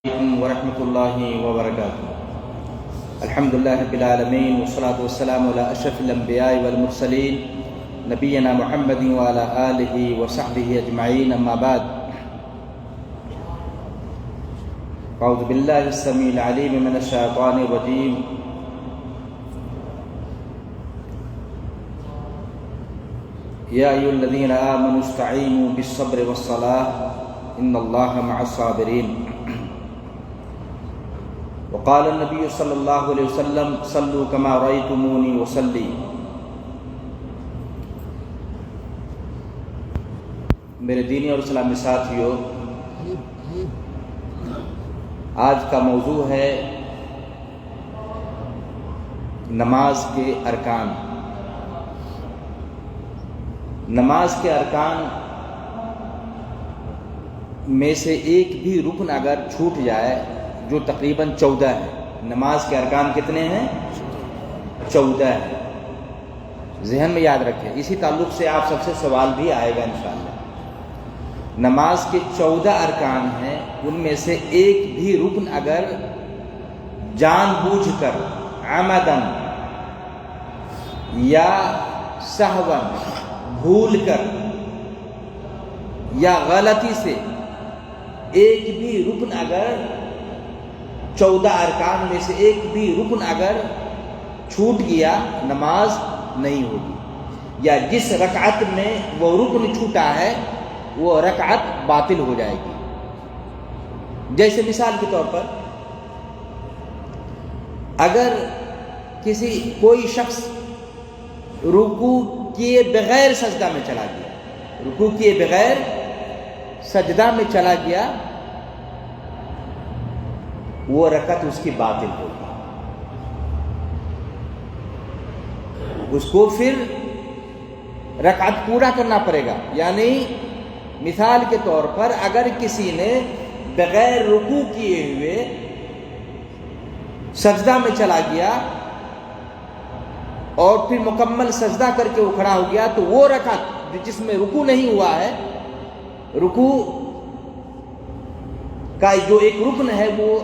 عليكم ورحمة الله وبركاته. الحمد لله رب العالمين والصلاة والسلام على أشرف الأنبياء والمرسلين نبينا محمد وعلى آله وصحبه أجمعين. أما بعد، أعوذ بالله السميع العليم من الشيطان الرجيم. يا أيها الذين آمنوا استعينوا بالصبر والصلاة إن الله مع الصابرين. وقال النبي صلی اللہ علیہ وسلم صلوا كما رأيتموني وصلي. میرے دینی اور اسلامی ساتھیوں، آج کا موضوع ہے نماز کے ارکان. نماز کے ارکان میں سے ایک بھی رکن اگر چھوٹ جائے، جو تقریباً 14 ہے. نماز کے ارکان کتنے ہیں؟ 14 ہے. ذہن میں یاد رکھیں، اسی تعلق سے آپ سب سے سوال بھی آئے گا انشاءاللہ. نماز کے 14 ارکان ہیں، ان میں سے ایک بھی رکن اگر جان بوجھ کر عمدن یا سہون بھول کر یا غلطی سے ایک بھی رکن اگر 14 ارکان میں سے ایک بھی رکن اگر چھوٹ گیا، نماز نہیں ہوگی. یا جس رکعت میں وہ رکن چھوٹا ہے وہ رکعت باطل ہو جائے گی. جیسے مثال کے طور پر، اگر کوئی شخص رکوع کیے بغیر سجدہ میں چلا گیا، رکوع کیے بغیر سجدہ میں چلا گیا، وہ رکعت اس کی باطل ہوگی. اس کو پھر رکعت پورا کرنا پڑے گا. یعنی مثال کے طور پر، اگر کسی نے بغیر رکوع کیے ہوئے سجدہ میں چلا گیا اور پھر مکمل سجدہ کر کے وہ کھڑا ہو گیا، تو وہ رکعت جس میں رکوع نہیں ہوا ہے، رکوع کا جو ایک رکن ہے وہ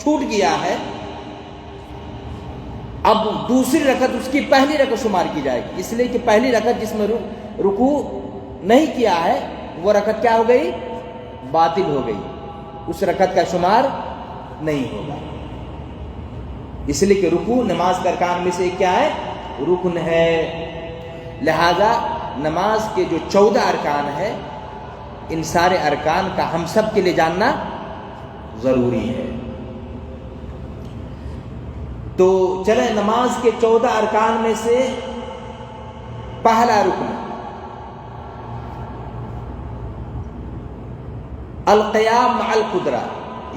چھوٹ گیا ہے، اب دوسری رکعت اس کی پہلی رکعت شمار کی جائے گی. اس لیے کہ پہلی رکعت جس میں رکوع نہیں کیا ہے، وہ رکعت کیا ہو گئی؟ باطل ہو گئی. اس رکعت کا شمار نہیں ہوگا. اس لیے کہ رکوع نماز کے ارکان میں سے کیا ہے؟ رکن ہے. لہذا نماز کے جو 14 ارکان ہے، ان سارے ارکان کا ہم سب کے لیے جاننا ضروری ہے. تو چلیں، نماز کے 14 ارکان میں سے پہلا رکن القیام مع القدرہ،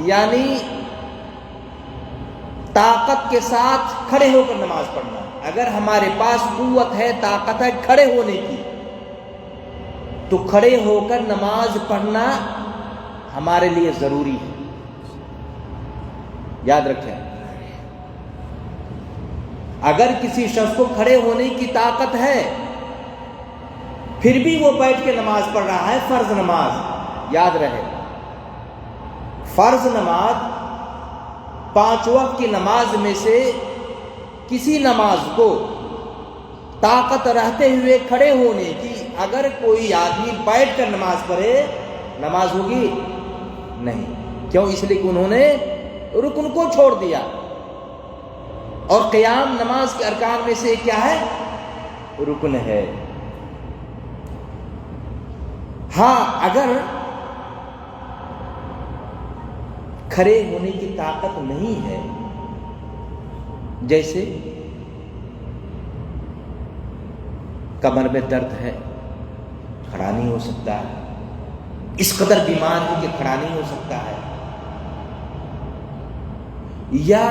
یعنی طاقت کے ساتھ کھڑے ہو کر نماز پڑھنا. اگر ہمارے پاس قوت ہے، طاقت ہے کھڑے ہونے کی، تو کھڑے ہو کر نماز پڑھنا ہمارے لیے ضروری ہے. یاد رکھیں، اگر کسی شخص کو کھڑے ہونے کی طاقت ہے پھر بھی وہ بیٹھ کے نماز پڑھ رہا ہے، فرض نماز، یاد رہے، فرض نماز 5 وقت کی نماز میں سے کسی نماز کو طاقت رہتے ہوئے کھڑے ہونے کی اگر کوئی آدمی بیٹھ کر نماز پڑھے، نماز ہوگی نہیں. کیوں؟ اس لیے کہ انہوں نے رکن کو چھوڑ دیا. اور قیام نماز کے ارکان میں سے کیا ہے؟ رکن ہے. ہاں، اگر کھڑے ہونے کی طاقت نہیں ہے، جیسے کمر میں درد ہے، کھڑا نہیں ہو سکتا ہے، اس قدر بیمار ہے کہ کھڑا نہیں ہو سکتا ہے، یا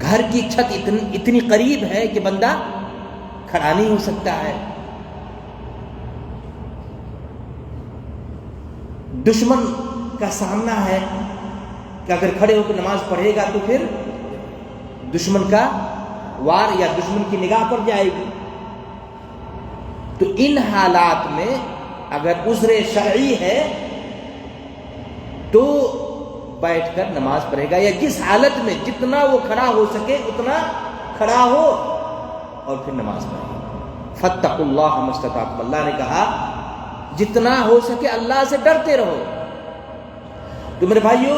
گھر کی چھت اتنی قریب ہے کہ بندہ کھڑا نہیں ہو سکتا ہے، دشمن کا سامنا ہے کہ اگر کھڑے ہو کے نماز پڑھے گا تو پھر دشمن کا وار یا دشمن کی نگاہ پڑ جائے گی. تو ان حالات میں اگر عذر شرعی ہے تو بیٹھ کر نماز پڑھے گا، یا جس حالت میں جتنا وہ کھڑا ہو سکے اتنا کھڑا ہو اور پھر نماز پڑھے گا۔ فاتقوا اللہ ما استطعتم، اللہ نے کہا جتنا ہو سکے اللہ سے ڈرتے رہو۔ تو میرے بھائیو،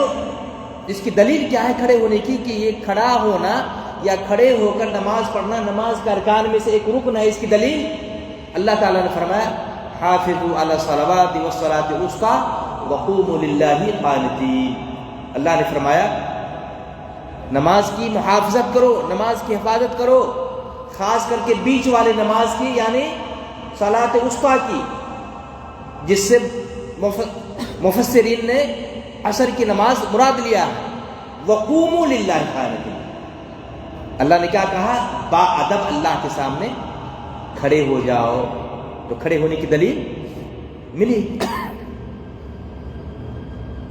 اس کی دلیل کیا ہے کھڑے ہونے کی؟ کہ یہ کھڑا ہونا یا کھڑے ہو کر نماز پڑھنا نماز کے ارکان میں سے ایک رکن ہے۔ اس کی دلیل اللہ تعالیٰ نے فرمایا حافظوا علی الصلوات والصلاۃ الوسطی وقوموا للہ قانتین۔ اللہ نے فرمایا نماز کی محافظت کرو، نماز کی حفاظت کرو، خاص کر کے بیچ والے نماز کی، یعنی صلاۃ وسطیٰ کی، جس سے مفسرین نے عصر کی نماز مراد لیا ہے۔ وقوموا للہ قانتین، اللہ نے کیا کہا؟ با ادب اللہ کے سامنے کھڑے ہو جاؤ۔ تو کھڑے ہونے کی دلیل ملی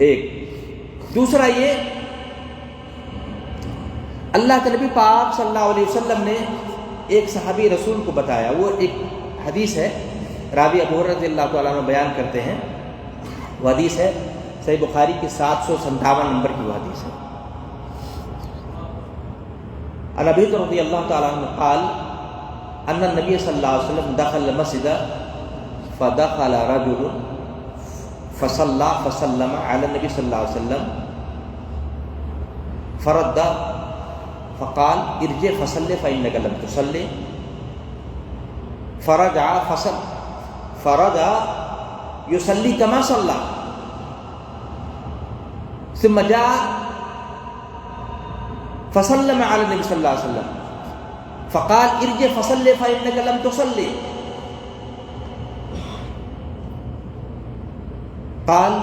ایک۔ دوسرا یہ، اللہ کے نبی پاک صلی اللہ علیہ وسلم نے ایک صحابی رسول کو بتایا، وہ ایک حدیث ہے، راوی ابو ہریرہ رضی اللہ تعالیٰ عنہ بیان کرتے ہیں، وہ حدیث ہے صحیح بخاری کی 757 نمبر کی وہ حدیث ہے۔ عن ابی ہریرہ رضی اللہ تعالیٰ عنہ قال ان النبی صلی اللہ علیہ وسلم دخل المسجد فدخل رجل فصلى فسلم على النبي صلی اللہ علیہ وسلم فرد فقال ارجع فصل فإنك لم تصلي فرجع يصلي كما صلى ثم جاء فسلم على النبي صلی اللہ علیہ وسلم فقال ارجع فصل فإنك لم تصلي قال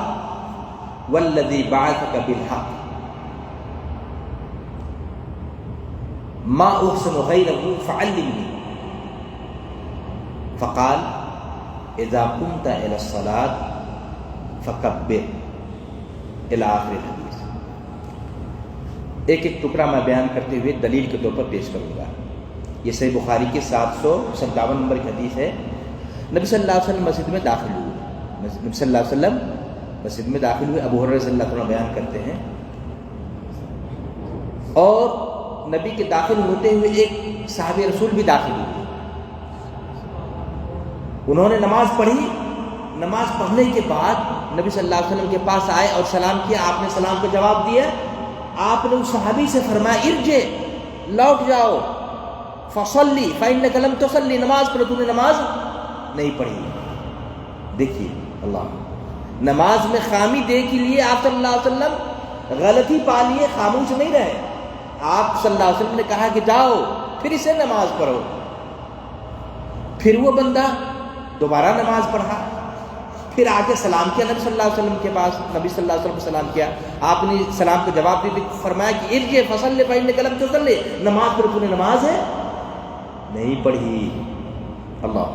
والذي بعثك بالحق ما أحسن غيره فعلمني فقال اذا قمت الى الصلاة فكبر الى آخر الحدیث۔ ایک ایک ٹکڑا میں بیان کرتے ہوئے دلیل کے طور پر پیش کروں گا۔ یہ صحیح بخاری کی 757 نمبر کی حدیث ہے۔ نبی صلی اللہ علیہ وسلم مسجد میں داخل ہوئے، نبی صلی اللہ علیہ وسلم مسجد میں داخل ہوئے، ابو ہریرہ رضی اللہ عنہ بیان کرتے ہیں، اور نبی کے داخل ہوتے ہوئے ایک صحابی رسول بھی داخل ہوئے۔ انہوں نے نماز پڑھی، نماز پڑھنے کے بعد نبی صلی اللہ علیہ وسلم کے پاس آئے اور سلام کیا، آپ نے سلام کا جواب دیا۔ آپ نے اس صحابی سے فرمایا ارجع، لوٹ جاؤ، فصلی فإنک لم تصلی، نماز پڑھو، تو نے نماز نہیں پڑھی۔ دیکھیے اللہ، نماز میں خامی دے کے لیے آپ صلی اللہ علیہ وسلم غلطی پا لیے، خاموش نہیں رہے۔ آپ صلی اللہ علیہ وسلم نے کہا کہ جاؤ پھر اسے نماز پڑھو۔ پھر وہ بندہ دوبارہ نماز پڑھا، پھر آ کے سلام کیا نبی صلی اللہ علیہ وسلم کے پاس، نبی صلی اللہ علیہ وسلم کو سلام کیا، آپ نے سلام کو جواب دے فرمایا کہ ارجع فصلی فإنک لم تصلی، نماز پڑھو، تو نے نماز ہے نہیں پڑھی۔ اللہ،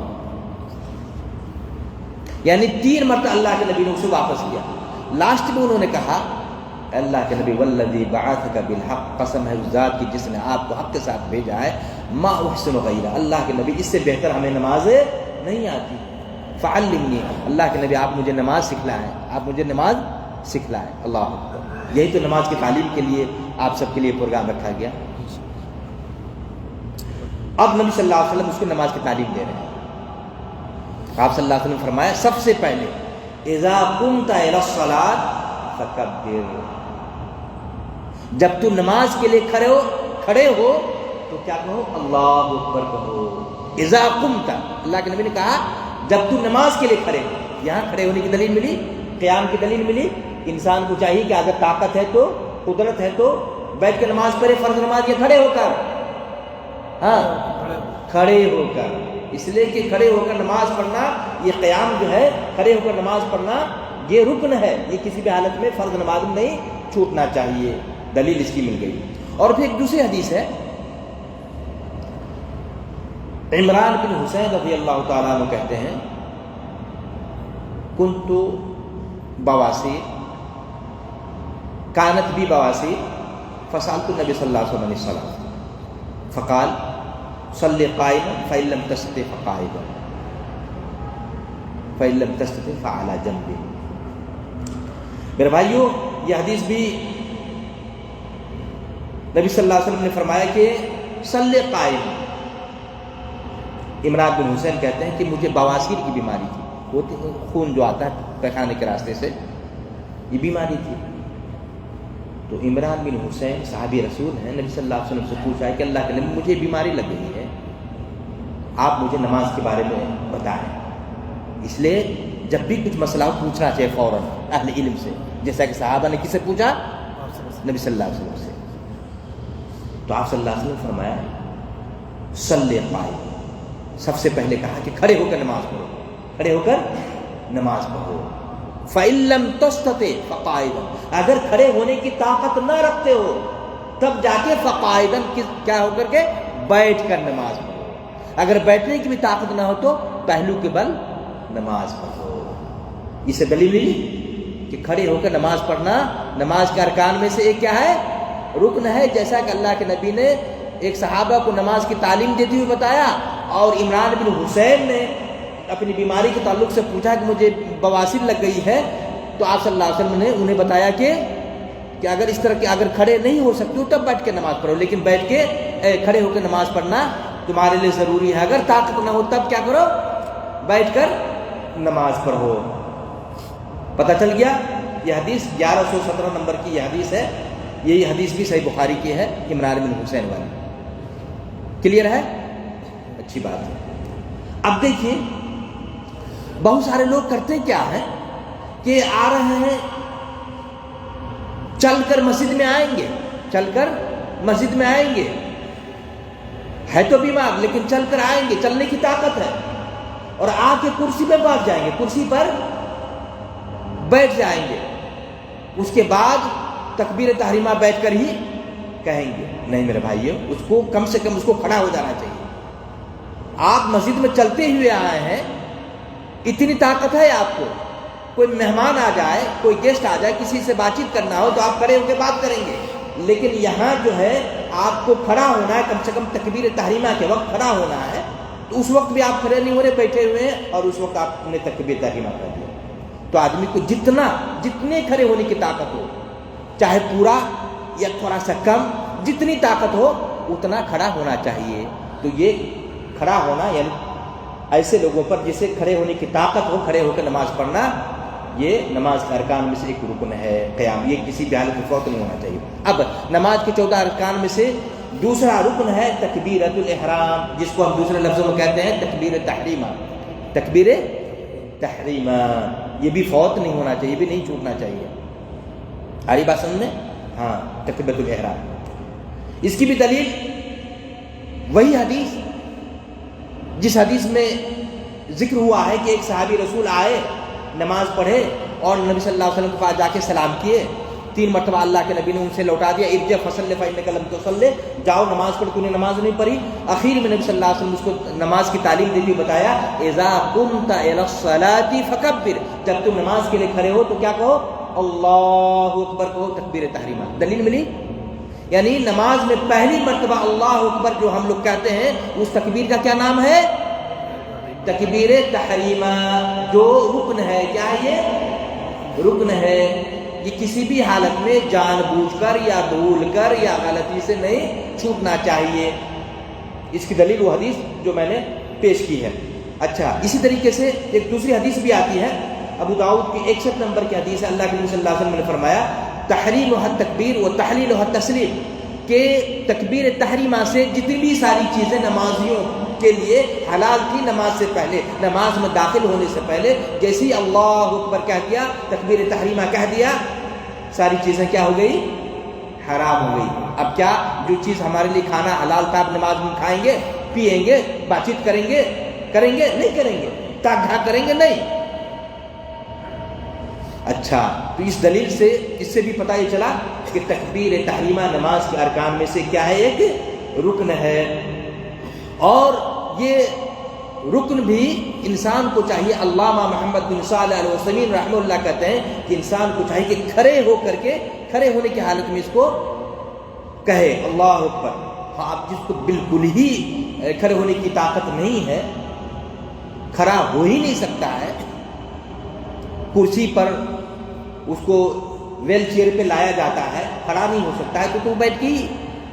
یعنی 3 مرتبہ اللہ کے نبی نے اسے واپس کیا۔ لاسٹ میں انہوں نے کہا اللہ کے نبی والذی بعثک بالحق، قسم ہے اس ذات کی جس نے آپ کو حق کے ساتھ بھیجا ہے، ما احسن غیرہ، اللہ کے نبی اس سے بہتر ہمیں نماز نہیں آتی، فعلمنی، اللہ کے نبی آپ مجھے نماز سکھلائیں، آپ مجھے نماز سکھلائیں۔ اللہ اکبر، یہی تو نماز کی تعلیم کے لیے آپ سب کے لیے پروگرام رکھا گیا۔ اب نبی صلی اللہ علیہ وسلم اس کو نماز کی تعلیم دے رہے ہیں۔ آپ صلی اللہ علیہ وسلم نے فرمایا سب سے پہلے اذا قمت الى الصلاۃ فکبر، جب تو نماز کے لیے کھڑے ہو تو کیا کہو؟ اللہ اکبر کہو۔ اذا قمت، اللہ کے نبی نے کہا جب تو نماز کے لیے کھڑے ہو۔ یہاں کھڑے ہونے کی دلیل ملی، قیام کی دلیل ملی۔ انسان کو چاہیے کہ اگر طاقت ہے تو، قدرت ہے تو بیٹھ کے نماز پڑھے، فرض نماز یا کھڑے ہو کر، ہاں کھڑے ہو کر، اس لیے کہ کھڑے ہو کر نماز پڑھنا، یہ قیام جو ہے کھڑے ہو کر نماز پڑھنا یہ رکن ہے، یہ کسی بھی حالت میں فرض نماز میں نہیں چھوٹنا چاہیے، دلیل اس کی مل گئی۔ اور پھر ایک دوسری حدیث ہے، عمران بن حسین رضی اللہ تعالیٰ عنہ کہتے ہیں کنت بواسیر، کانت بھی بواسیر، فسألت النبی صلی اللہ علیہ وسلم عن الصلاۃ فقال صلی قائما فإن لم تستطع فقاعدا فإن لم تستطع فعلى جنب۔ میرے بھائیوں، یہ حدیث بھی نبی صلی اللہ علیہ وسلم نے فرمایا کہ صلی قائم. عمران بن حسین کہتے ہیں کہ مجھے بواسیر کی بیماری تھی، وہ خون جو آتا ہے پیخانے کے راستے سے، یہ بیماری تھی. تو عمران بن حسین صحابی رسول ہیں، نبی صلی اللہ علیہ وسلم سے پوچھا ہے کہ اللہ کے نبی مجھے بیماری لگ گئی ہے، آپ مجھے نماز کے بارے میں بتائیں. اس لیے جب بھی کچھ مسئلہ ہو پوچھنا چاہیے فوراً اہل علم سے، جیسا کہ صحابہ نے کس سے پوچھا؟ نبی صلی اللہ علیہ وسلم سے. تو آپ صلی اللہ علیہ وسلم نے فرمایا صلی قائم. سب سے پہلے کہا کہ کھڑے ہو کر نماز پڑھو، کھڑے ہو کر نماز پڑھو. فَإِن لَمْ تَسْتَطِعْ فَقَاعِدًا. اگر کھڑے ہونے کی طاقت نہ رکھتے ہو تب جا کے فقاعدن کیا ہو کر کے بیٹھ کر نماز پڑھو. اگر بیٹھنے کی بھی طاقت نہ ہو تو پہلو کے بل نماز پڑھو. اسے دلیل ملی کہ کھڑے ہو کر نماز پڑھنا نماز کے ارکان میں سے ایک کیا ہے؟ رکن ہے. جیسا کہ اللہ کے نبی نے ایک صحابہ کو نماز کی تعلیم دیتے ہوئے بتایا، اور عمران بن حسین نے اپنی بیماری کے تعلق سے پوچھا کہ مجھے بواسیر لگ گئی ہے، تو آپ صلی اللہ علیہ وسلم نے انہیں بتایا کہ اگر اس طرح کے اگر کھڑے نہیں ہو سکتے ہو تب بیٹھ کے نماز پڑھو، لیکن بیٹھ کے کھڑے ہو کے نماز پڑھنا تمہارے لیے ضروری ہے. اگر طاقت نہ ہو تب کیا کرو؟ بیٹھ کر نماز پڑھو. پتہ چل گیا؟ یہ حدیث 1117 نمبر کی یہ حدیث ہے. یہ حدیث بھی صحیح بخاری کی ہے، عمران بن حسین والی. کلیئر ہے؟ اچھی بات ہے. اب دیکھیے بہت سارے لوگ کرتے کیا ہیں کہ آ رہے ہیں چل کر مسجد میں آئیں گے، چل کر مسجد میں آئیں گے، ہے تو بیمار لیکن چل کر آئیں گے، چلنے کی طاقت ہے، اور آ کے کرسی پہ بیٹھ جائیں گے، کرسی پر بیٹھ جائیں گے. اس کے بعد تکبیر تحریمہ بیٹھ کر ہی کہیں گے. نہیں میرے بھائیو، اس کو کم سے کم اس کو کھڑا ہو جانا چاہیے. آپ مسجد میں چلتے ہوئے آئے ہیں، اتنی طاقت ہے آپ کو، کوئی مہمان آ جائے، کوئی گیسٹ آ جائے، کسی سے بات چیت کرنا ہو تو آپ کھڑے ہو کے بات کریں گے. لیکن یہاں جو ہے آپ کو کھڑا ہونا ہے، کم سے کم تکبیر تحریمہ کے وقت کھڑا ہونا ہے. تو اس وقت بھی آپ کھڑے نہیں ہو رہے، بیٹھے ہوئے ہیں، اور اس وقت آپ نے تکبیر تحریمہ کر دیا. تو آدمی کو جتنے کھڑے ہونے کی طاقت ہو، چاہے پورا یا تھوڑا سا کم، جتنی طاقت ہو اتنا کھڑا ہونا چاہیے. تو یہ کھڑا ہونا یعنی ایسے لوگوں پر جسے کھڑے ہونے کی طاقت ہو، کھڑے ہو کر نماز پڑھنا، یہ نماز کے ارکان میں سے ایک رکن ہے قیام. یہ کسی بھی حالت میں فوت نہیں ہونا چاہیے. اب نماز کے 14 ارکان میں سے دوسرا رکن ہے تکبیرۃ الاحرام، جس کو ہم دوسرے لفظوں میں کہتے ہیں تکبیر تحریمہ. تکبیر تحریمہ یہ بھی فوت نہیں ہونا چاہیے، یہ بھی نہیں چھوٹنا چاہیے. آ رہی بات سمجھ میں؟ ہاں، تکبیرۃ الاحرام. اس کی بھی دلیل وہی حدیث جس حدیث میں ذکر ہوا ہے کہ ایک صحابی رسول آئے، نماز پڑھے، اور نبی صلی اللہ علیہ وسلم کے پاس جا کے سلام کیے. 3 مرتبہ اللہ کے نبی نے ان سے لوٹا دیا، ارجع فصلی فإنک لم تصلی، جاؤ نماز پڑھ، تو نے نماز نہیں پڑھی. آخر میں نبی صلی اللہ علیہ وسلم اس کو نماز کی تعلیم دیتے ہوئے بتایا، اذا قمت الى الصلاۃ فکبر، جب تم نماز کے لیے کھڑے ہو تو کیا کہو؟ اللہ اکبر کہو، تکبیر تحریمہ. دلیل ملی؟ یعنی نماز میں پہلی مرتبہ اللہ اکبر جو ہم لوگ کہتے ہیں، اس تکبیر کا کیا نام ہے؟ تکبیر تحریمہ، جو رکن ہے. کیا ہے یہ؟ رکن ہے. یہ کسی بھی حالت میں جان بوجھ کر یا بھول کر یا غلطی سے نہیں چھوٹنا چاہیے. اس کی دلیل وہ حدیث جو میں نے پیش کی ہے. اچھا، اسی طریقے سے ایک دوسری حدیث بھی آتی ہے، ابو داؤد کی 61 نمبر کی حدیث ہے. اللہ کے نبی صلی اللہ علیہ وسلم نے فرمایا تحریمها التکبیر و تحلیلها التسلیم، کہ تکبیر تحریمہ سے جتنی بھی ساری چیزیں نمازیوں کے لیے حلال تھی نماز سے پہلے، نماز میں داخل ہونے سے پہلے، جیسے ہی اللہ اکبر کہہ دیا، تکبیر تحریمہ کہہ دیا، ساری چیزیں کیا ہو گئی؟ حرام ہو گئی. اب کیا جو چیز ہمارے لیے کھانا حلال تھا، اب نماز میں کھائیں گے، پیئیں گے، بات چیت کریں گے نہیں کریں گے، تاک جھاک کریں گے نہیں. اچھا، تو اس دلیل سے اس سے بھی پتہ یہ چلا کہ تکبیر تحریمہ نماز کے ارکان میں سے کیا ہے؟ ایک رکن ہے. اور یہ رکن بھی انسان کو چاہیے، علامہ محمد بن صالح العثیمین رحمہ اللہ کہتے ہیں کہ انسان کو چاہیے کہ کھڑے ہونے کی حالت میں اس کو کہے اللہ اکبر. ہاں، آپ جس کو بالکل ہی کھڑے ہونے کی طاقت نہیں ہے، کھڑا ہو ہی نہیں سکتا ہے، کرسی پر اس کو ویل چیئر پہ لایا جاتا ہے، کھڑا نہیں ہو سکتا ہے، تو بیٹھ کے ہی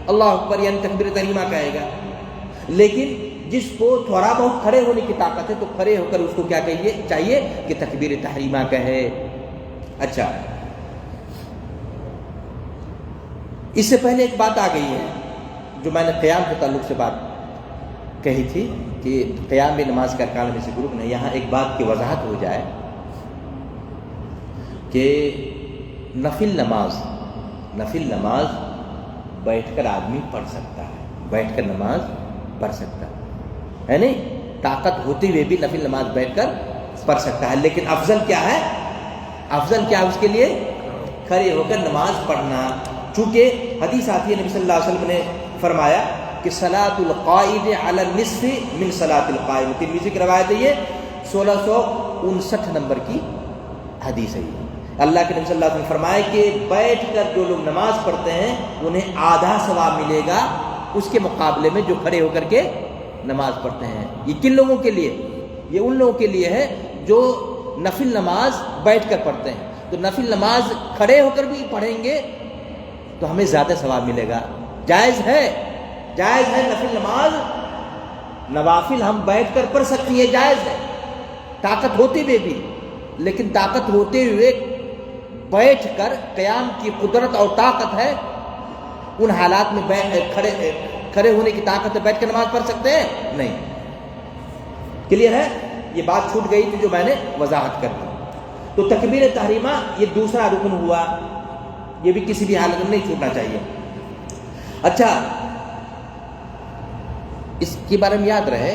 اللہ اکبر یعنی تکبیر تحریمہ کہے گا۔ لیکن جس کو تھوڑا بہت کھڑے ہونے کی طاقت ہے تو کھڑے ہو کر اس کو کیا چاہیے کہ تکبیر تحریمہ کہے۔ اچھا، اس سے پہلے ایک بات آ گئی ہے جو میں نے قیام کے تعلق سے بات کہی تھی کہ قیام بھی نماز کے ارکان میں سے رکن ہے۔ یہاں ایک بات کی وضاحت ہو جائے کہ نفل نماز بیٹھ کر آدمی پڑھ سکتا ہے، بیٹھ کر نماز پڑھ سکتا ہے نہیں، طاقت ہوتے ہوئے بھی نفل نماز بیٹھ کر پڑھ سکتا ہے، لیکن افضل کیا ہے؟ افضل کیا ہے اس کے لیے؟ کھڑے ہو کر نماز پڑھنا۔ چونکہ حدیث آتی ہے، نبی صلی اللہ علیہ وسلم نے فرمایا کہ صلاۃ القائد علی النصف من صلاۃ القائم، ترمذی کی روایت ہے، یہ 1659 نمبر کی حدیث ہے۔ اللہ کے نبی صلی اللہ علیہ وسلم نے فرمایا کہ بیٹھ کر جو لوگ نماز پڑھتے ہیں انہیں آدھا ثواب ملے گا اس کے مقابلے میں جو کھڑے ہو کر کے نماز پڑھتے ہیں۔ یہ کن لوگوں کے لیے؟ یہ ان لوگوں کے لیے ہے جو نفل نماز بیٹھ کر پڑھتے ہیں۔ تو نفل نماز کھڑے ہو کر بھی پڑھیں گے تو ہمیں زیادہ ثواب ملے گا۔ جائز ہے نفل نماز، نوافل ہم بیٹھ کر پڑھ سکتی ہیں، جائز ہے طاقت ہوتے ہوئے بھی، لیکن طاقت ہوتے ہوئے بیٹھ کر قیام کی قدرت اور طاقت ہے، ان حالات میں کھڑے ہونے کی طاقت ہے، بیٹھ کر نماز پڑھ سکتے ہیں نہیں۔ کلیئر ہے؟ یہ بات چھوٹ گئی تھی جو میں نے وضاحت کر دی۔ تو تکبیر تحریمہ یہ دوسرا رکن ہوا، یہ بھی کسی بھی حالت میں نہیں چھوٹنا چاہیے۔ اچھا، اس کے بارے میں یاد رہے،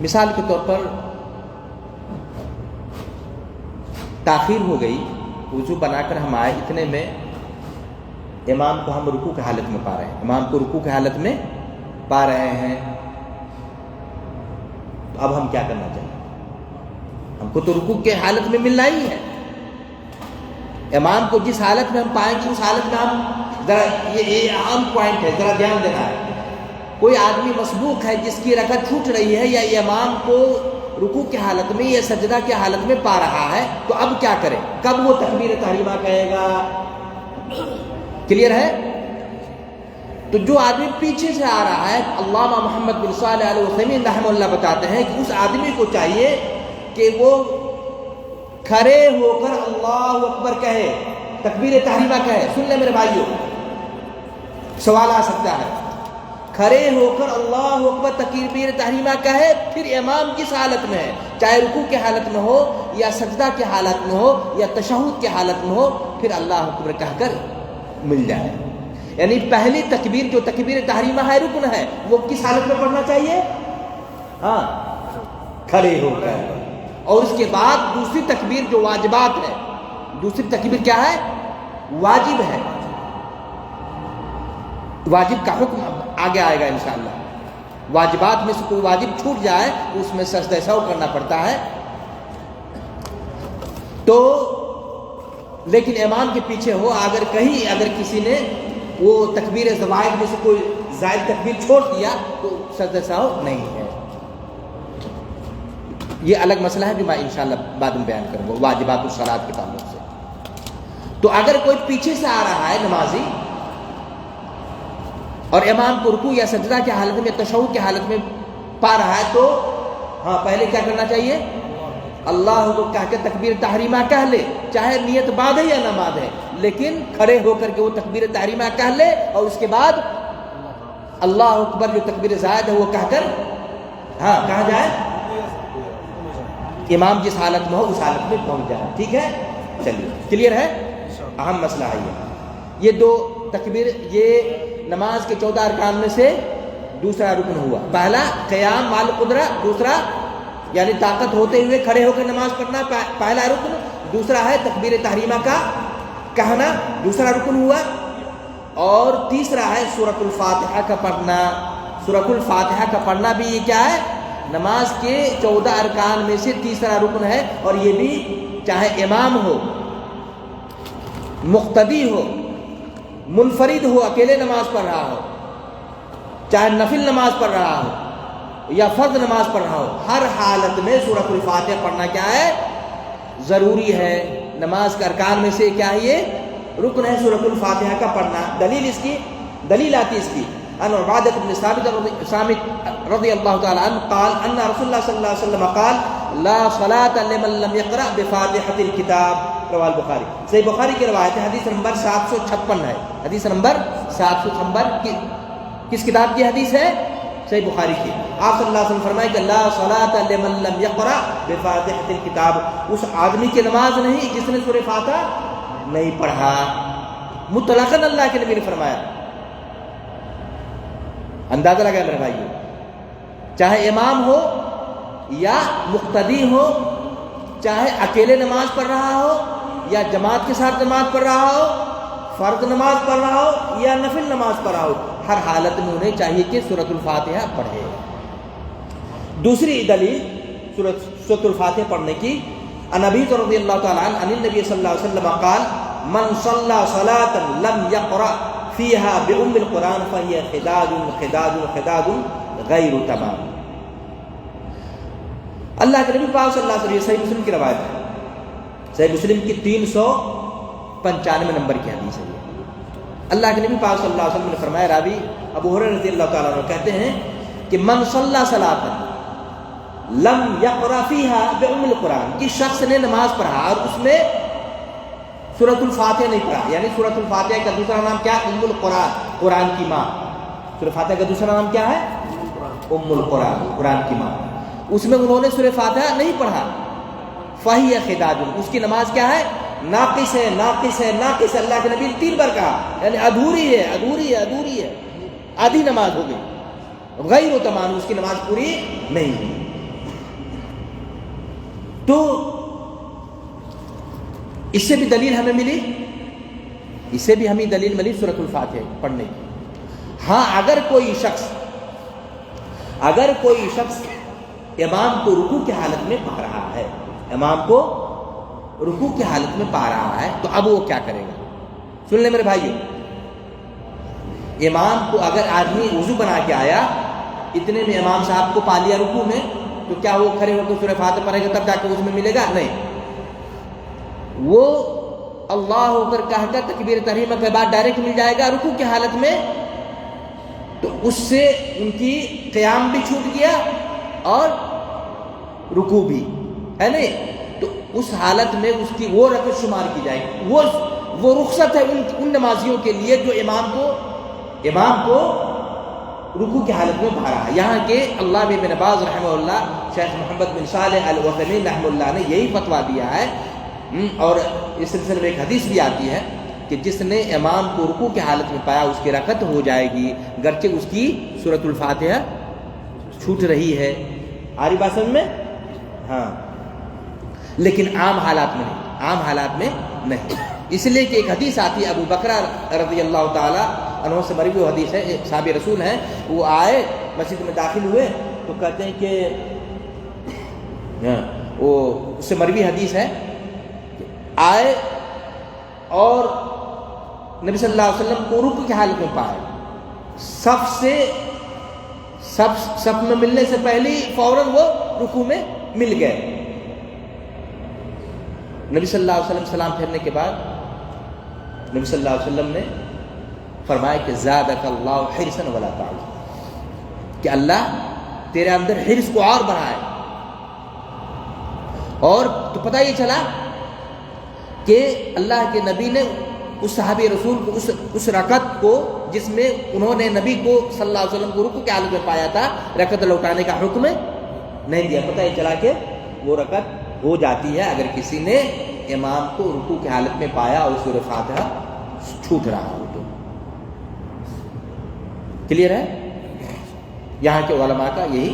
مثال کے طور پر تاخیر ہو گئی، وضو بنا کر ہم آئے، اتنے میں امام کو ہم رکوع کی حالت میں پا رہے ہیں، امام کو رکوع کی حالت میں پا رہے ہیں، تو اب ہم کیا کرنا چاہیے؟ ہم کو تو رکوع کے حالت میں ملنا ہی ہے، امام کو جس حالت میں ہم پائیں گے اس حالت میں ہم ذرا، یہ اہم پوائنٹ ہے، ذرا دھیان دینا ہے۔ کوئی آدمی مسبوق ہے جس کی رکعت چھوٹ رہی ہے، یا امام کو رکوع کی حالت میں یا سجدہ کی حالت میں پا رہا ہے، تو اب کیا کرے؟ کب وہ تکبیر تحریمہ کہے گا؟ کلیئر ہے؟ تو جو آدمی پیچھے سے آ رہا ہے، علامہ محمد بن صالح العثیمین رحمہ اللہ بتاتے ہیں کہ اس آدمی کو چاہیے کہ وہ کھڑے ہو کر اللہ اکبر کہے، تکبیر تحریمہ کہے۔ سن لیں میرے بھائیوں، سوال آ سکتا ہے، کھڑے ہو کر اللہ اکبر تکبیر تحریمہ کہے، پھر امام کس حالت میں ہے، چاہے رکوع کی حالت میں ہو یا سجدہ کی حالت میں ہو یا تشہد کی حالت میں ہو، پھر اللہ اکبر کہہ کر مل جائے۔ یعنی پہلی تکبیر جو تکبیر تحریمہ ہے، رکن ہے، وہ کس حالت میں پڑھنا چاہیے؟ ہاں، کھڑے ہو کر۔ اور اس کے بعد دوسری تکبیر جو واجبات ہے، دوسری تکبیر کیا ہے؟ واجب ہے، واجب کا حکم آگے آئے گا انشاءاللہ۔ واجبات میں سے کوئی واجب چھوٹ جائے تو اس میں سجدہ سہو کرنا پڑتا ہے۔ تو لیکن امام کے پیچھے ہو، اگر کسی نے وہ تکبیر زوائد میں سے کوئی زائد تکبیر چھوڑ دیا تو سجدہ سہو نہیں ہے۔ یہ الگ مسئلہ ہے جو میں انشاءاللہ بعد میں بیان کروں گا، واجبات الصلاۃ کے تعلق سے۔ تو اگر کوئی پیچھے سے آ رہا ہے نمازی اور امام کو رکوع یا سجدہ کی حالت میں، تشہد کی حالت میں پا رہا ہے، تو ہاں پہلے کیا کرنا چاہیے؟ اللہ کو کہہ کے تکبیر تحریمہ کہہ لے، چاہے نیت باندھے یا نہ باندھے، لیکن کھڑے ہو کر کے وہ تکبیر تحریمہ کہہ لے، اور اس کے بعد اللہ اکبر جو تکبیر زائد ہے وہ کہہ کر کہا جائے، امام جس حالت میں ہو اس حالت میں پہنچ جائے۔ ٹھیک ہے، چلیے، کلیئر ہے؟ اہم مسئلہ ہے یہ دو تکبیر، یہ نماز کے 14 ارکان میں سے دوسرا رکن ہوا۔ پہلا قیام مال قدرہ، دوسرا یعنی طاقت ہوتے ہوئے کھڑے ہو کر نماز پڑھنا، پہلا رکن۔ دوسرا ہے تکبیر تحریمہ کا کہنا، دوسرا رکن ہوا۔ اور تیسرا ہے سورۃ الفاتحہ کا پڑھنا۔ سورۃ الفاتحہ کا پڑھنا بھی یہ کیا ہے؟ نماز کے 14 ارکان میں سے تیسرا رکن ہے، اور یہ بھی چاہے امام ہو، مقتدی ہو، منفرد ہو، اکیلے نماز پڑھ رہا ہو، چاہے نفل نماز پڑھ رہا ہو یا فرض نماز پڑھ رہا ہو، ہر حالت میں سورۃ الفاتحہ پڑھنا کیا ہے؟ ضروری ہے۔ نماز کے ارکان میں سے کیا ہے یہ رکن ہے سورۃ الفاتحہ کا پڑھنا. دلیل آتی اس کی ان عبادۃ بن صامت رضی اللہ تعالی عنہ قال ان رسول اللہ صلی اللہ علیہ وسلم قال لا صلاۃ لمن لم يقرأ بفاتحۃ الکتاب رواه البخاری. صحیح بخاری کی روایت ہے, حدیث نمبر 756 ہے. حدیث نمبر 756 کس کتاب کی حدیث ہے؟ صحیح بخاری کی. آپ صلی اللہ علیہ وسلم فرمائے کہ لا صلاۃ لمن لم يقرأ بفاتحۃ الکتاب, اس آدمی کی نماز نہیں جس نے سورہ فاتحہ نہیں پڑھا. مطلقاً اللہ کے نبی نے فرمایا. اندازہ لگا میرے بھائیو, چاہے امام ہو یا مقتدی ہو, چاہے اکیلے نماز پڑھ رہا ہو یا جماعت کے ساتھ نماز پڑھ رہا ہو, فرض نماز پڑھ رہا ہو یا نفل نماز پڑھ رہا ہو, ہر حالت میں انہیں چاہیے کہ سورۃ الفاتحہ پڑھے. دوسری دلیل سورۃ الفاتحہ پڑھنے کی, عن ابی رضی اللہ تعالی عنہ عن النبی صلی اللہ علیہ وسلم قال من صلى صلاة لم يقرأ فيها بأم القرآن فهي خداج غیر تمام. اللہ کے نبی پاک صلی اللہ علیہ وسلم, صحیح مسلم کی روایت ہے, صحیح مسلم کی 395 نمبر کی حدیث ہے. اللہ کے نبی پاک صلی اللہ علیہ وسلم نے فرمایا, راوی ابو ہریرہ رضی اللہ تعالیٰ عنہ کہتے ہیں کہ من صلی صلاۃ لم یقرأ فیہا بأم القرآن, کہ شخص نے نماز پڑھا اور اس میں سورۃ الفاتحہ نہیں پڑھا, یعنی سورۃ الفاتحہ کا دوسرا نام کیا؟ ام القرآن, قرآن کی ماں. سورۃ فاتحہ کا دوسرا نام کیا ہے؟ ام القرآن, قرآن کی ماں. اس میں انہوں نے سورۃ فاتحہ نہیں پڑھا. فہی خداج, اس کی نماز کیا ہے؟ ناقص ہے, ناقص ہے, ناقص ہے. اللہ کے نبی نے 3 بار کہا, یعنی ادھوری ہے, ادھوری ہے, ادھوری ہے, آدھی نماز ہو گئی. غیر تمام, اس کی نماز پوری نہیں ہوئی. تو اس سے بھی دلیل ہمیں ملی, اس سے بھی ہمیں دلیل ملی سورۃ الفاتحہ پڑھنے کی. ہاں, اگر کوئی شخص امام کو رکوع کی حالت میں پا رہا ہے, امام کو رکوع کی حالت میں پا رہا ہے, تو اب وہ کیا کرے گا؟ سن لیں میرے بھائیو, امام کو اگر آدمی وضو بنا کے آیا, اتنے میں امام صاحب کو پا لیا رکوع میں, تو کیا وہ کھڑے ہو کے سورۃ فاتحہ پڑھے گا تب جا کے اس میں ملے گا؟ نہیں. وہ اللہ اکبر کہہ کر تکبیر تحریمہ کے بعد ڈائریکٹ مل جائے گا رکوع کی حالت میں, تو اس سے ان کی قیام بھی چھوٹ گیا اور رکوع بھی ہے نہیں. تو اس حالت میں اس کی وہ رکعت شمار کی جائے گی. وہ رخصت ہے ان نمازیوں کے لیے جو امام کو رکوع کی حالت میں پا رہا ہے. یہاں کے علامہ ابن باز رحمہ اللہ, شیخ محمد بن صالح العثیمین رحمہ اللہ نے یہی فتویٰ دیا ہے. اور اس سلسلے میں ایک حدیث بھی آتی ہے کہ جس نے امام کو رکوع کی حالت میں پایا اس کی رکعت ہو جائے گی, گرچہ اس کی سورۃ الفاتحہ چھوٹ رہی ہے. آ رہی بات سمجھ میں؟ ہاں, لیکن عام حالات میں نہیں, عام حالات میں نہیں. اس لیے کہ ایک حدیث آتی ہے, ابو بکر رضی اللہ تعالی عنہ سے مروی ہوئی حدیث ہے, صحابی رسول ہیں, وہ آئے مسجد میں داخل ہوئے تو کہتے ہیں کہ وہ اس سے مروی حدیث ہے, آئے اور نبی صلی اللہ علیہ وسلم کو رکوع کی حالت میں پائے, صف میں ملنے سے پہلے فوراً وہ رکوع میں مل گئے. نبی صلی اللہ علیہ وسلم سلام پھیرنے کے بعد نبی صلی اللہ علیہ وسلم نے فرمایا کہ زادک اللہ حرصا ولا تعجل, کہ اللہ تیرے اندر حرص کو اور بڑھائے. اور تو پتہ یہ چلا کہ اللہ کے نبی نے اس صحابی رسول کو اس رکعت کو جس میں انہوں نے نبی کو صلی اللہ علیہ وسلم کو رکوع کی حالت میں پایا تھا, رکعت لوٹانے کا حکم نہیں دیا. پتہ یہ چلا کہ وہ رکعت ہو جاتی ہے اگر کسی نے امام کو رکوع کی حالت میں پایا اور سورۃ فاتحہ چھوٹ رہا ہو تو. کلیئر ہے؟ یہاں کے علماء کا یہی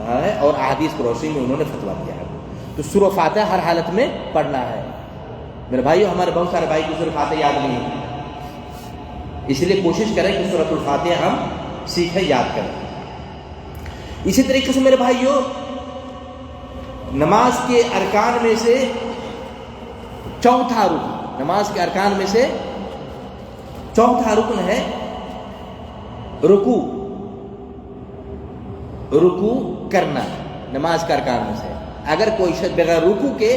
ہے, اور احادیث کی روشنی میں انہوں نے فتویٰ دیا ہے. تو سورۃ فاتحہ ہر حالت میں پڑھنا ہے. میرے بھائیو, ہمارے بہت سارے بھائی کو سورۃ فاتحہ یاد نہیں ہے, اس لیے کوشش کریں کہ سورۃ الفاتحہ ہم سیکھیں, یاد کریں. اسی طریقے سے میرے بھائیو, نماز کے ارکان میں سے چوتھا رکن, نماز کے ارکان میں سے چوتھا رکن ہے رکوع. رکوع کرنا نماز کے ارکان میں سے. اگر کوئی شخص بغیر رکوع کے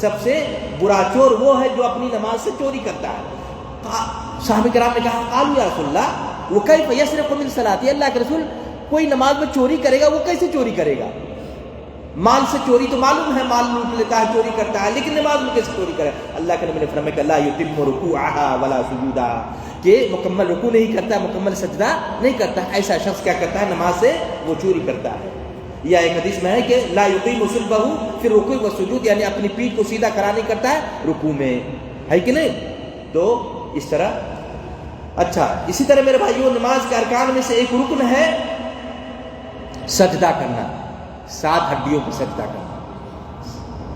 سب سے برا چور وہ ہے جو اپنی نماز سے چوری کرتا ہے۔ صحابہ کرام نے کہا قالوا یا رسول اللہ وکیف یسرق من صلاتی، اللہ کے رسول کوئی نماز میں چوری کرے گا وہ کیسے چوری کرے گا؟ مال سے چوری تو معلوم ہے، مال لوٹ لیتا ہے، چوری کرتا ہے، لیکن نماز میں کیسے چوری کرے؟ اللہ کے نبی نے فرمایا کہ لا یتم رکوعها ولا سجودها، کہ مکمل رکوع نہیں کرتا، مکمل سجدہ نہیں کرتا، ایسا شخص کیا کرتا ہے؟ نماز سے وہ چوری کرتا ہے۔ یا ایک حدیث میں ہے کہ لا یقیم صلبہ فی الرکوع والسجود، یعنی اپنی پیٹھ کو سیدھا کرا نہیں کرتا ہے رکوع میں، ہے کہ نہیں؟ تو اس طرح اچھا، اسی طرح میرے بھائیوں نماز کے ارکان میں سے ایک رکن ہے سجدہ کرنا، 7 ہڈیوں پر سجدہ کرنا،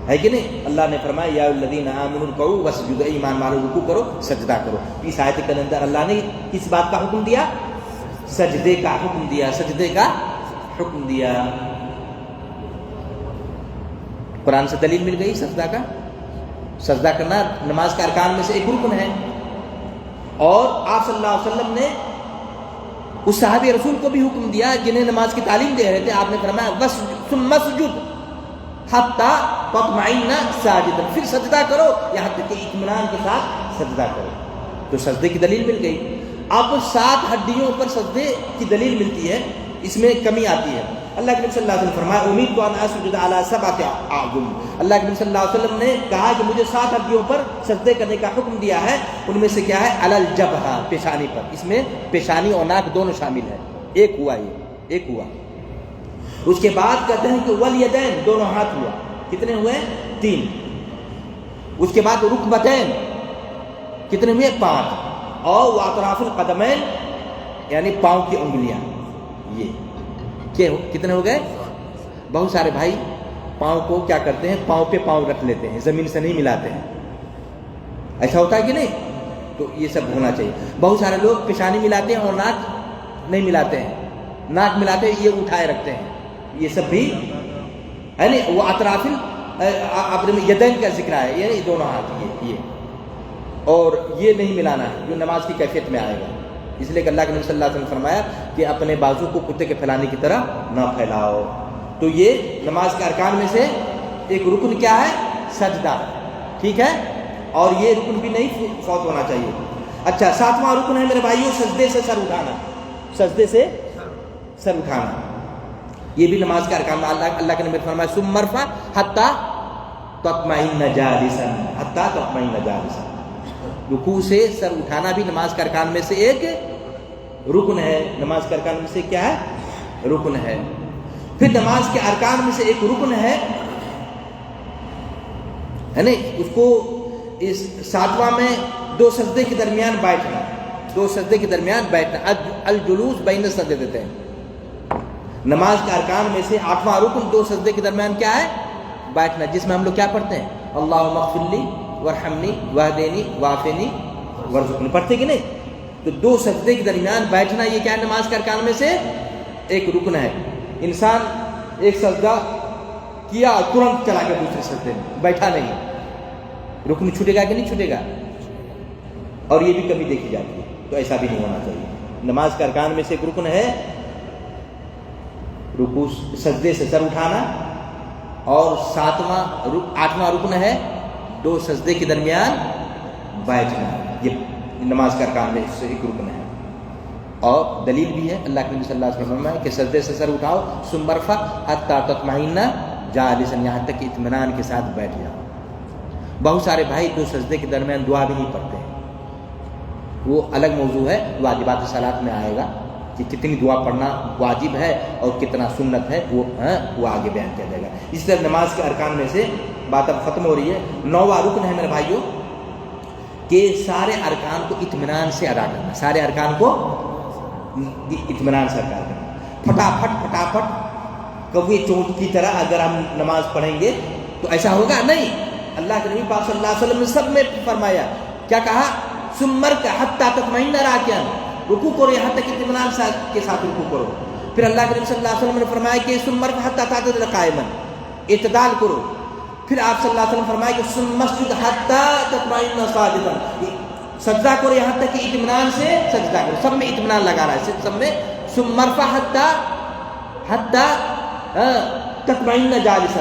ہے کہ نہیں؟ اللہ نے فرمایا یا الذین آمنوا ارکعوا واسجدوا، ایمان والو رکوع کرو سجدہ کرو۔ اس آیت کے اندر اللہ نے کس بات کا حکم دیا؟ سجدے کا حکم دیا، سجدے کا حکم دیا۔ قرآن سے دلیل مل گئی سجدہ کا، سجدہ کرنا نماز کے ارکان میں سے ایک رکن ہے۔ اور آپ صلی اللہ علیہ وسلم نے اس صحابی رسول کو بھی حکم دیا جنہیں نماز کی تعلیم دے رہے تھے، آپ نے فرمایا ثم اسجد حتی تطمئن ساجدا، پھر سجدہ کرو یہاں تک کہ اطمینان کے ساتھ سجدہ کرو۔ تو سجدے کی دلیل مل گئی۔ اب 7 ہڈیوں پر سجدے کی دلیل ملتی ہے، اس میں کمی آتی ہے۔ اللہ کے نبی صلی اللہ علیہ وسلم فرمایا امید تو ان اسجد علی 7 اعظم، اللہ کے نبی صلی اللہ علیہ وسلم نے کہا کہ مجھے 7 ہڈیوں پر سجدے کرنے کا حکم دیا ہے، ان میں سے کیا ہے؟ علی الجبہہ، پیشانی پر، اس میں پیشانی اور ناک دونوں شامل ہے، ایک ہوا یہ، ایک ہوا۔ اس کے بعد کہتے ہیں کہ والیدین، دونوں ہاتھ ہوا، کتنے ہوئے؟ 3۔ اس کے بعد رکبتین، کتنے ہوئے؟ 5۔ اور واطراف القدمین، یعنی پاؤں کی انگلیاں، یہ کتنے ہو گئے؟ بہت سارے بھائی پاؤں کو کیا کرتے ہیں؟ پاؤں پہ پاؤں رکھ لیتے ہیں، زمین سے نہیں ملاتے ہیں، ایسا ہوتا ہے کہ نہیں؟ تو یہ سب ہونا چاہیے۔ بہت سارے لوگ پیشانی ملاتے ہیں اور ناک نہیں ملاتے ہیں، ناک ملاتے ہیں یہ اٹھائے رکھتے ہیں، یہ سب بھی ہے نہیں۔ وہ اطراف اپنے یدین کا ذکر ہے، یعنی دونوں ہاتھ، یہ اور یہ نہیں ملانا ہے جو نماز کی کیفیت میں آئے گا، اس لیے کہ اللہ کے نبی صلی اللہ علیہ وسلم نے فرمایا کہ اپنے بازو کو کتے کے پھیلانے کی طرح نہ پھیلاؤ۔ تو یہ نماز کے ارکان میں سے ایک رکن کیا ہے؟ سجدہ، ٹھیک ہے؟ اور یہ رکن بھی نہیں فوت ہونا چاہیے۔ اچھا، 7واں رکن ہے میرے بھائیوں سجدے سے سر اٹھانا، سجدے سے سر اٹھانا، یہ بھی نماز کے ارکان میں اللہ کے نبی نے فرمایا ثم ارفع حتی تطمئن جالسا، حتی تطمئن جالسا، رکوع سے سر اٹھانا بھی نماز کے ارکان میں سے ایک رکن ہے، نماز کے ارکان میں سے کیا ہے؟ رکن ہے۔ پھر نماز کے ارکان میں سے ایک رکن ہے نہیں، اس کو اس 7واں میں 2 سجدے کے درمیان بیٹھنا، 2 سجدے کے درمیان بیٹھنا، الجلوس بین السجدتین۔ نماز کے ارکان میں سے 8واں رکن 2 سجدے کے درمیان کیا ہے؟ بیٹھنا، جس میں ہم لوگ کیا پڑھتے ہیں؟ اللہم اغفر لی وارحمنی واہدینی وعافنی وارزقنی، پڑھتے کہ نہیں؟ تو 2 سجدے کے درمیان بیٹھنا یہ کیا ہے؟ نماز کے ارکان میں سے ایک رکن ہے۔ انسان ایک سجدہ کیا ترنت چلا گیا دوسرے سجدے میں، بیٹھا نہیں، رکن چھوٹے گا کہ نہیں چھوٹے گا؟ اور یہ بھی کبھی دیکھی جاتی ہے، تو ایسا بھی نہیں ہونا چاہیے۔ نماز کے ارکان میں سے ایک رکن ہے رکوع سجدے سے سر اٹھانا، اور 8واں رکن ہے 2 سجدے کے درمیان بیٹھنا، یہ نماز کے ارکان میں سے ایک رکن ہے۔ اور دلیل بھی ہے، اللہ کے نبی صلی اللہ علیہ وسلم کہ سجدے سے سر اٹھاؤ ثم ارفع حتی تطمئن جالسا، یہاں تک کہ اطمینان کے ساتھ بیٹھ جاؤ۔ بہت سارے بھائی 2 سجدے کے درمیان دعا بھی نہیں پڑھتے ہیں، وہ الگ موضوع ہے، واجبات صلات میں آئے گا کہ کتنی دعا پڑھنا واجب ہے اور کتنا سنت ہے، وہ آگے بیان کیا جائے گا۔ اس طرح نماز کے ارکان میں سے بات اب ختم ہو رہی ہے۔ 9واں رکن ہے میرے بھائیوں کہ سارے ارکان کو اطمینان سے ادا کرنا، سارے ارکان کو اطمینان سے ادا کرنا، پھٹافٹ کوے چونٹ کی طرح اگر ہم نماز پڑھیں گے تو ایسا ہوگا نہیں۔ اللہ کے نبی پاک صلی اللہ علیہ وسلم نے سب میں فرمایا، کیا کہا؟ ثم ارکع حتی تطمئن راکعا، رکوع کرو یہاں تک اطمینان کے ساتھ رکوع کرو۔ پھر اللہ کے نبی صلی اللہ علیہ وسلم نے فرمایا کہ ثم ارفع حتی تعتدل قائما، اعتدال کرو۔ پھر آپ صلی اللہ علیہ وسلم فرمایا کہ ثم اسجد حتی تطمئن ساجدا، سجدہ کرو یہاں تک کہ اطمینان سے سجدہ کرو، سب میں اطمینان لگا رہا ہے، سب میں ثم ارفع حتی تطمئن جالسا،